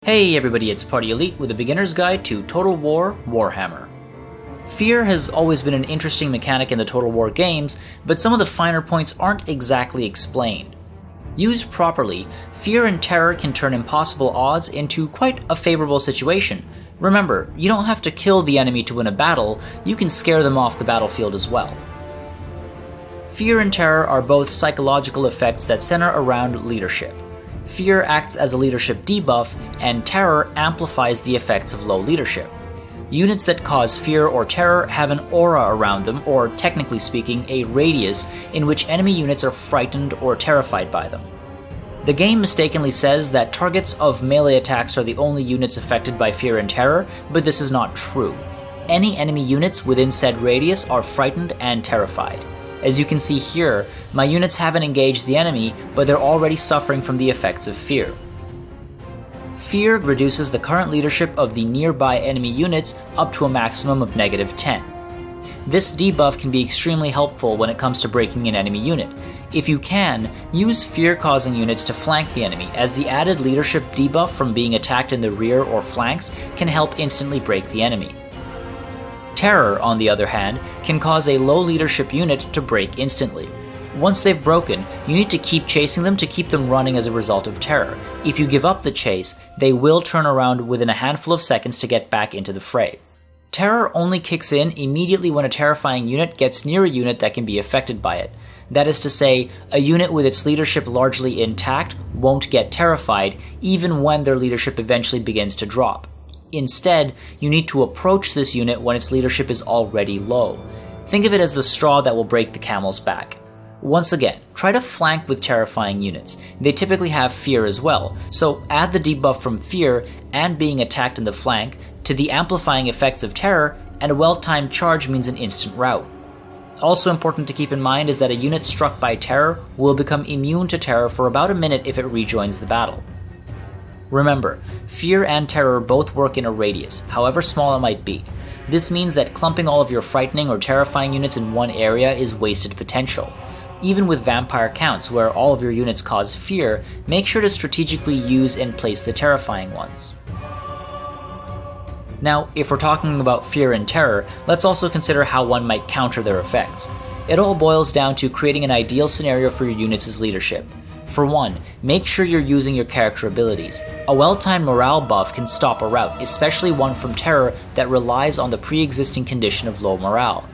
Hey everybody, it's Party Elite with a beginner's guide to Total War Warhammer. Fear has always been an interesting mechanic in the Total War games, but some of the finer points aren't exactly explained. Used properly, fear and terror can turn impossible odds into quite a favorable situation. Remember, you don't have to kill the enemy to win a battle, you can scare them off the battlefield as well. Fear and terror are both psychological effects that center around leadership. Fear acts as a leadership debuff, and terror amplifies the effects of low leadership. Units that cause fear or terror have an aura around them, or technically speaking, a radius in which enemy units are frightened or terrified by them. The game mistakenly says that targets of melee attacks are the only units affected by fear and terror, but this is not true. Any enemy units within said radius are frightened and terrified. As you can see here, my units haven't engaged the enemy, but they're already suffering from the effects of fear. Fear reduces the current leadership of the nearby enemy units up to a maximum of -10. This debuff can be extremely helpful when it comes to breaking an enemy unit. If you can, use fear-causing units to flank the enemy, as the added leadership debuff from being attacked in the rear or flanks can help instantly break the enemy. Terror, on the other hand, can cause a low leadership unit to break instantly. Once they've broken, you need to keep chasing them to keep them running as a result of terror. If you give up the chase, they will turn around within a handful of seconds to get back into the fray. Terror only kicks in immediately when a terrifying unit gets near a unit that can be affected by it. That is to say, a unit with its leadership largely intact won't get terrified, even when their leadership eventually begins to drop. Instead, you need to approach this unit when its leadership is already low. Think of it as the straw that will break the camel's back. Once again, try to flank with terrifying units. They typically have fear as well, so add the debuff from fear and being attacked in the flank to the amplifying effects of terror, and a well-timed charge means an instant rout. Also important to keep in mind is that a unit struck by terror will become immune to terror for about a minute if it rejoins the battle. Remember, fear and terror both work in a radius, however small it might be. This means that clumping all of your frightening or terrifying units in one area is wasted potential. Even with vampire counts, where all of your units cause fear, make sure to strategically use and place the terrifying ones. Now, if we're talking about fear and terror, let's also consider how one might counter their effects. It all boils down to creating an ideal scenario for your units' leadership. For one, make sure you're using your character abilities. A well-timed morale buff can stop a rout, especially one from terror that relies on the pre-existing condition of low morale.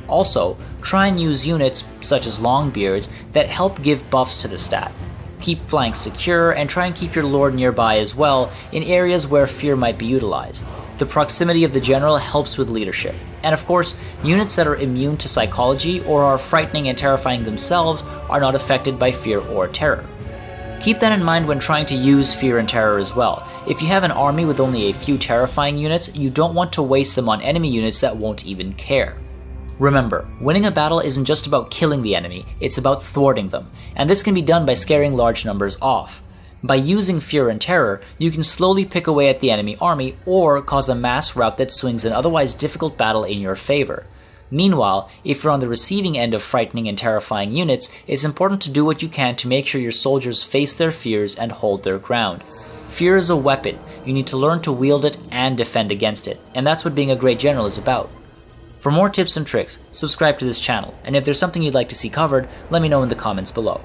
Also, try and use units, such as Longbeards, that help give buffs to the stat. Keep flanks secure, and try and keep your lord nearby as well in areas where fear might be utilized. The proximity of the general helps with leadership. And of course, units that are immune to psychology or are frightening and terrifying themselves are not affected by fear or terror. Keep that in mind when trying to use fear and terror as well. If you have an army with only a few terrifying units, you don't want to waste them on enemy units that won't even care. Remember, winning a battle isn't just about killing the enemy, it's about thwarting them, and this can be done by scaring large numbers off. By using fear and terror, you can slowly pick away at the enemy army or cause a mass rout that swings an otherwise difficult battle in your favor. Meanwhile, if you're on the receiving end of frightening and terrifying units, it's important to do what you can to make sure your soldiers face their fears and hold their ground. Fear is a weapon, you need to learn to wield it and defend against it, and that's what being a great general is about. For more tips and tricks, subscribe to this channel, and if there's something you'd like to see covered, let me know in the comments below.